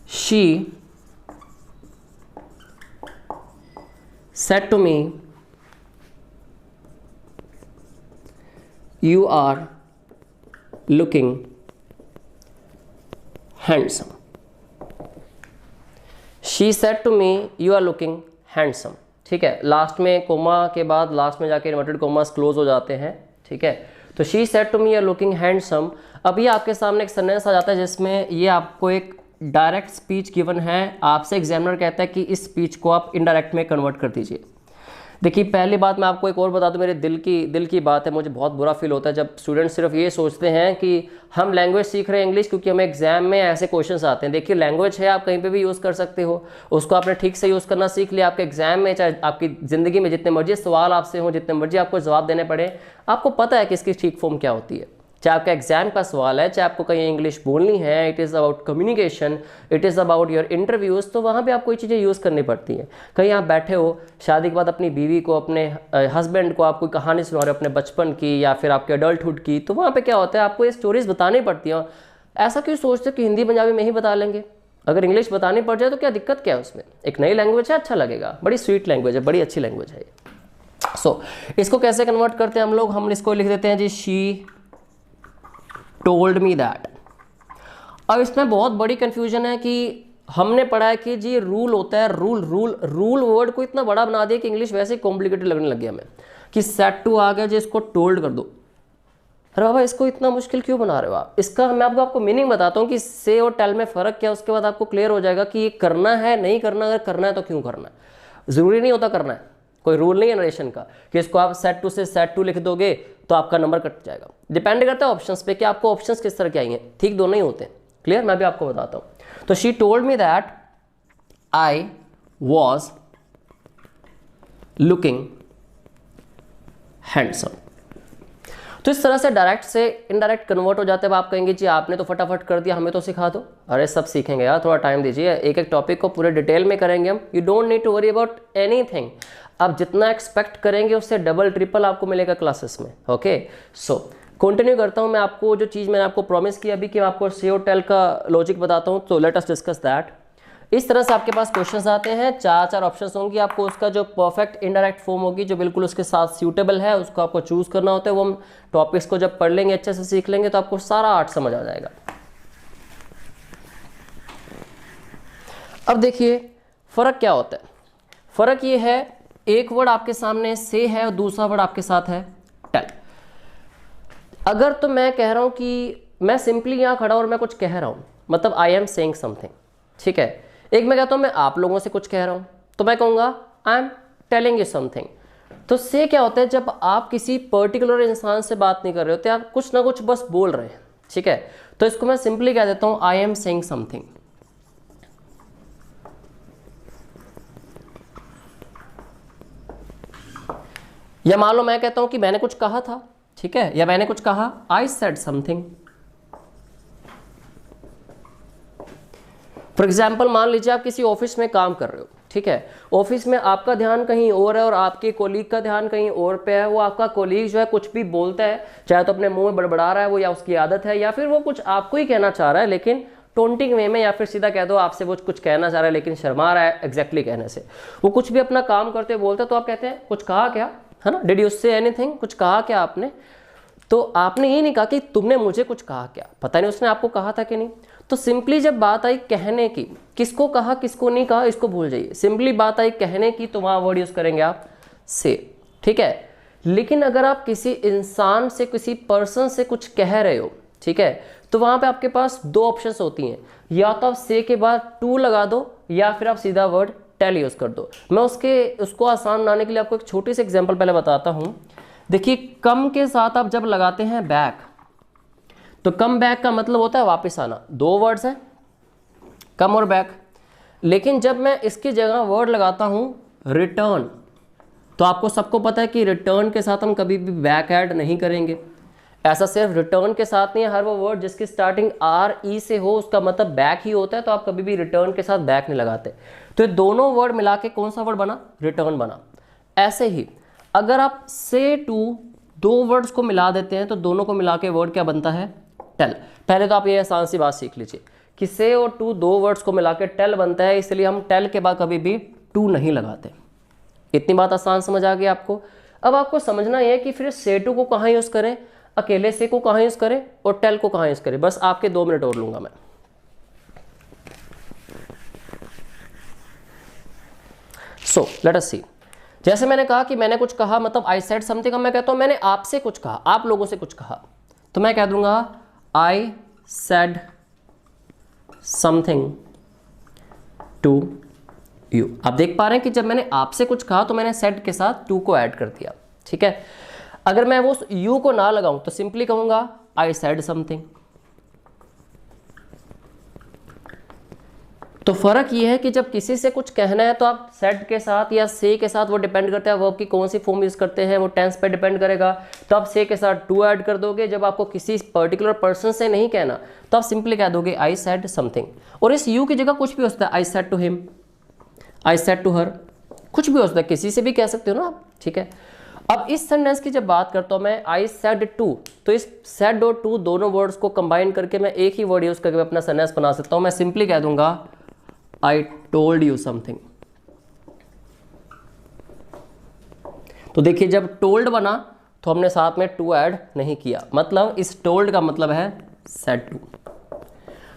She said to me, you are looking handsome. She said to me, you are looking handsome. ठीक है, लास्ट में कोमा के बाद लास्ट में जाके इन्वर्टेड कोमास क्लोज हो जाते हैं। ठीक है, तो she said to me, you are looking handsome. अब ये आपके सामने एक सेंटेंस आ जाता है जिसमें ये आपको एक डायरेक्ट स्पीच गिवन है, आपसे एग्जामिनर कहता है कि इस स्पीच को आप इनडायरेक्ट में कन्वर्ट कर दीजिए। देखिए पहली बात मैं आपको एक और बता दूं, मेरे दिल की बात है, मुझे बहुत बुरा फील होता है जब स्टूडेंट्स सिर्फ ये सोचते हैं कि हम लैंग्वेज सीख रहे हैं इंग्लिश क्योंकि हमें एग्जाम में ऐसे क्वेश्चंस आते हैं। देखिए लैंग्वेज है, आप कहीं पे भी यूज़ कर सकते हो, उसको आपने ठीक से यूज़ करना सीख लिया, आपके एग्जाम में चाहे आपकी ज़िंदगी में जितने मर्जी सवाल आपसे हों, जितने मर्जी आपको जवाब देने पड़े, आपको पता है कि इसकी ठीक फॉर्म क्या होती है। चाहे आपका एग्जाम का सवाल है, चाहे आपको कहीं इंग्लिश बोलनी है, it is about communication, it is about your interviews, तो वहाँ पे आपको ये चीज़ें यूज़ करनी पड़ती हैं। कहीं आप बैठे हो, शादी के बाद अपनी बीवी को, अपने हस्बैंड को आप कोई कहानी सुना रहे हो अपने बचपन की या फिर आपके अडल्टहुड की, तो वहाँ पे क्या होता है, आपको ये स्टोरीज बतानी पड़ती हैं। ऐसा क्यों सोचते हो कि हिंदी पंजाबी में ही बता लेंगे? अगर इंग्लिश बतानी पड़ जाए तो क्या दिक्कत क्या है उसमें? एक नई लैंग्वेज है, अच्छा लगेगा, बड़ी स्वीट लैंग्वेज है, बड़ी अच्छी लैंग्वेज है ये। सो इसको कैसे कन्वर्ट करते हैं हम लोग? हम इसको लिख देते हैं जी शी टोल्ड मी दैट। अब इसमें बहुत बड़ी कंफ्यूजन है कि हमने पढ़ा है कि जी रूल होता है, रूल वर्ड को इतना बड़ा बना दिया कि इंग्लिश वैसे ही कॉम्प्लिकेटेड लगने लग गया हमें, कि सेट टू आ गया जी इसको टोल्ड कर दो। अरे बाबा इसको इतना मुश्किल क्यों बना रहे हो आप? इसका मैं आपको मीनिंग बताता हूँ कि से और टेल में फ़र्क क्या है, उसके बाद आपको क्लियर हो जाएगा कि ये करना है नहीं करना, अगर करना है तो क्यों करना है। ज़रूरी नहीं होता करना है, कोई रूल नहीं है नरेशन का कि इसको आप सेट टू से सेट टू लिख दोगे तो आपका नंबर कट जाएगा। डिपेंड करता है ऑप्शंस पे कि आपको ऑप्शंस किस तरह के आएंगे, ठीक दोनों ही होते हैं। क्लियर? मैं भी आपको बताता हूँ। तो she told me that I was looking handsome. तो इस तरह से डायरेक्ट से इनडायरेक्ट कन्वर्ट हो जाते हैं। अब आप कहेंगे जी आपने तो फटाफट कर दिया, हमें तो सिखा दो। अरे सब सीखेंगे यार, थोड़ा टाइम दीजिए, एक एक टॉपिक को पूरे डिटेल में करेंगे हम। You don't need to worry about anything. आप जितना एक्सपेक्ट करेंगे उससे डबल ट्रिपल आपको मिलेगा क्लासेस में। ओके, सो कंटिन्यू करता हूँ मैं आपको जो चीज़ मैंने आपको प्रॉमिस की अभी कि मैं आपको सी और टेल का लॉजिक बताता हूँ। तो लेट अस डिस्कस दैट। इस तरह से आपके पास क्वेश्चंस आते हैं, चार ऑप्शंस होंगी, आपको उसका जो परफेक्ट इनडायरेक्ट फॉर्म होगी जो बिल्कुल उसके साथ सूटेबल है उसको आपको चूज करना होता है। वो हम टॉपिक्स को जब पढ़ लेंगे, अच्छे से सीख लेंगे तो आपको सारा आर्ट समझ आ जाएगा। अब देखिए फर्क क्या होता है। फर्क ये है, एक वर्ड आपके सामने से है और दूसरा वर्ड आपके साथ है टेल। अगर तो मैं कह रहा हूं कि मैं सिंपली यहां खड़ा और मैं कुछ कह रहा हूं, मतलब आई एम सेइंग समथिंग, ठीक है। एक मैं कहता हूं मैं आप लोगों से कुछ कह रहा हूं तो मैं कहूंगा I am telling you something. तो से क्या होता है, जब आप किसी पर्टिकुलर इंसान से बात नहीं कर रहे होते, आप कुछ ना कुछ बस बोल रहे हैं, ठीक है। तो इसको मैं सिंपली कह देता हूं आई एम सेइंग समथिंग। या मान लो मैं कहता हूं कि मैंने कुछ कहा था, ठीक है, या मैंने कुछ कहा, आई सेड समथिंग। फॉर एग्जाम्पल मान लीजिए आप किसी ऑफिस में काम कर रहे हो, ठीक है। ऑफिस में आपका ध्यान कहीं और है और आपके कोलीग का ध्यान कहीं और पे है। वो आपका कोलीग जो है कुछ भी बोलता है, चाहे तो अपने मुंह में बड़बड़ा रहा है वो, या उसकी आदत है, या फिर वो कुछ आपको ही कहना चाह रहा है लेकिन टोंटिंग वे में, या फिर सीधा कह दो आपसे वो कुछ कहना चाह रहा है लेकिन शर्मा रहा है एग्जैक्टली कहने से। वो कुछ भी अपना काम करते बोलते तो आप कहते हैं कुछ कहा क्या, है ना, डिड यू से एनीथिंग, कुछ कहा क्या आपने। तो आपने ये नहीं कहा कि तुमने मुझे कुछ कहा क्या, पता नहीं उसने आपको कहा था कि नहीं। तो सिंपली जब बात आई कहने की, किसको कहा किसको नहीं कहा इसको भूल जाइए। सिंपली बात आई कहने की तो वहां वर्ड यूज करेंगे आप से, ठीक है। लेकिन अगर आप किसी इंसान से, किसी पर्सन से कुछ कह रहे हो, ठीक है, तो वहां पे आपके पास दो ऑप्शंस होती हैं, या तो आप से के बाद टू लगा दो या फिर आप सीधा वर्ड टेल यूज कर दो। मैं उसको आसान बनाने के लिए आपको एक छोटी सी एग्जांपल पहले बताता हूं। देखिए कम के साथ आप जब लगाते हैं बैक, तो कम बैक का मतलब होता है वापस आना। दो वर्ड्स हैं, कम और बैक। लेकिन जब मैं इसकी जगह वर्ड लगाता हूं रिटर्न, तो आपको सबको पता है कि रिटर्न के साथ हम कभी भी बैक ऐड नहीं करेंगे। ऐसा सिर्फ रिटर्न के साथ नहीं है, हर वो वर्ड जिसकी स्टार्टिंग आर ई से हो उसका मतलब बैक ही होता है, तो आप कभी भी रिटर्न के साथ बैक नहीं लगाते। तो ये दोनों वर्ड मिला के कौन सा वर्ड बना, रिटर्न बना। ऐसे ही अगर आप से टू दो वर्ड्स को मिला देते हैं तो दोनों को मिला के वर्ड क्या बनता है, टेल। पहले तो आप ये आसान सी बात सीख लीजिए कि से और टू दो वर्ड्स को मिला के टेल बनता है, इसलिए हम टेल के बाद कभी भी टू नहीं लगाते। इतनी बात आसान समझ आ गई आपको। अब आपको समझना यह है कि फिर से टू को कहाँ यूज करें, अकेले से को कहाँ यूज करें और टेल को कहाँ यूज करें। बस आपके 2 मिनट और लूंगा मैं। सो लेट अस सी। जैसे मैंने कहा कि मैंने कुछ कहा, मतलब आई सेड समथिंग। मैं कहता हूं मैंने आपसे कुछ कहा, आप लोगों से कुछ कहा, तो मैं कह दूंगा I said something to you. आप देख पा रहे हैं कि जब मैंने आपसे कुछ कहा तो मैंने सेड के साथ टू को ऐड कर दिया, ठीक है। अगर मैं वो यू को ना लगाऊं तो सिंपली कहूंगा आई सेड समथिंग। तो फर्क ये है कि जब किसी से कुछ कहना है तो आप सेड के साथ या से के साथ, वो डिपेंड करता है वर्ब की कौन सी फॉर्म यूज करते हैं, वो टेंस पे डिपेंड करेगा, तो आप से के साथ टू ऐड कर दोगे। जब आपको किसी पर्टिकुलर पर्सन से नहीं कहना तो आप सिंपली कह दोगे आई सेड समथिंग। और इस यू की जगह कुछ भी हो सकता है, I said to him, I said to her, कुछ भी हो सकता है, किसी से भी कह सकते हो ना आप, ठीक है। अब इस सेंटेंस की जब बात करता हूं मैं, आई सेड टू, तो इस सेड और टू दोनों वर्ड्स को कंबाइन करके मैं एक ही वर्ड यूज करके अपना सेंटेंस बना सकता हूं। मैं सिंपली कह दूंगा आई टोल्ड यू समथिंग। तो देखिए जब टोल्ड बना तो हमने साथ में टू ऐड नहीं किया, मतलब इस टोल्ड का मतलब है सेड टू।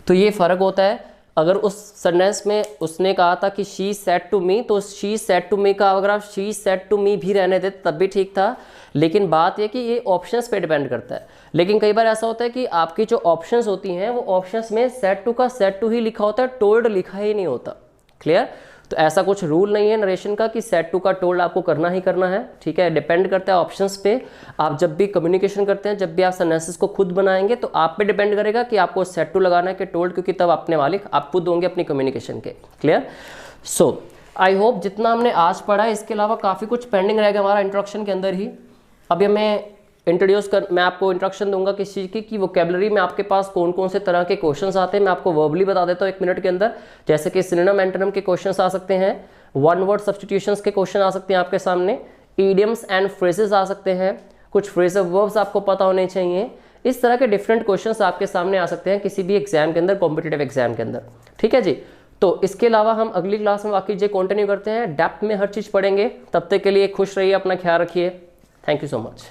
तो ये फर्क होता है। अगर उस सेंटेंस में उसने कहा था कि शी सेड टू मी, तो शी सेड टू मी का अगर आप शी सेड टू मी भी रहने देते तब भी ठीक था। लेकिन बात यह कि ये ऑप्शंस पे डिपेंड करता है। लेकिन कई बार ऐसा होता है कि आपकी जो ऑप्शंस होती हैं वो ऑप्शंस में सेड टू का सेड टू ही लिखा होता है, टोल्ड लिखा ही नहीं होता। क्लियर? तो ऐसा कुछ रूल नहीं है नरेशन का कि सेड टू का टोल्ड आपको करना ही करना है। ठीक है, डिपेंड करता है ऑप्शंस पे। आप जब भी कम्युनिकेशन करते हैं, जब भी आप सेंटेंसेस को खुद बनाएंगे, तो आप पे डिपेंड करेगा कि आपको सेड टू लगाना है कि टोल्ड, क्योंकि तब अपने मालिक आप खुद होंगे अपनी कम्युनिकेशन के। क्लियर? सो आई होप जितना हमने आज पढ़ा है, इसके अलावा काफ़ी कुछ पेंडिंग रहेगा हमारा इंट्रोडक्शन के अंदर ही। अभी मैं आपको इंट्रोडक्शन दूंगा किस चीज़ की वोकैबुलरी में आपके पास कौन कौन से तरह के क्वेश्चंस आते हैं। मैं आपको वर्बली बता देता हूँ 1 मिनट के अंदर। जैसे कि सिनोनिम एंटोनिम के क्वेश्चंस आ सकते हैं, वन वर्ड सब्स्टिट्यूशंस के क्वेश्चन आ सकते हैं आपके सामने, इडियम्स एंड फ्रेजेस आ सकते हैं, कुछ फ्रेजल वर्ब्स आपको पता होने चाहिए। इस तरह के डिफरेंट क्वेश्चंस आपके सामने आ सकते हैं किसी भी एग्जाम के अंदर, कॉम्पिटिटिव एग्जाम के अंदर। ठीक है जी। तो इसके अलावा हम अगली क्लास में बाकी जो कंटिन्यू करते हैं, डेप्थ में हर चीज़ पढ़ेंगे। तब तक के लिए खुश रहिए, अपना ख्याल रखिए। Thank you so much.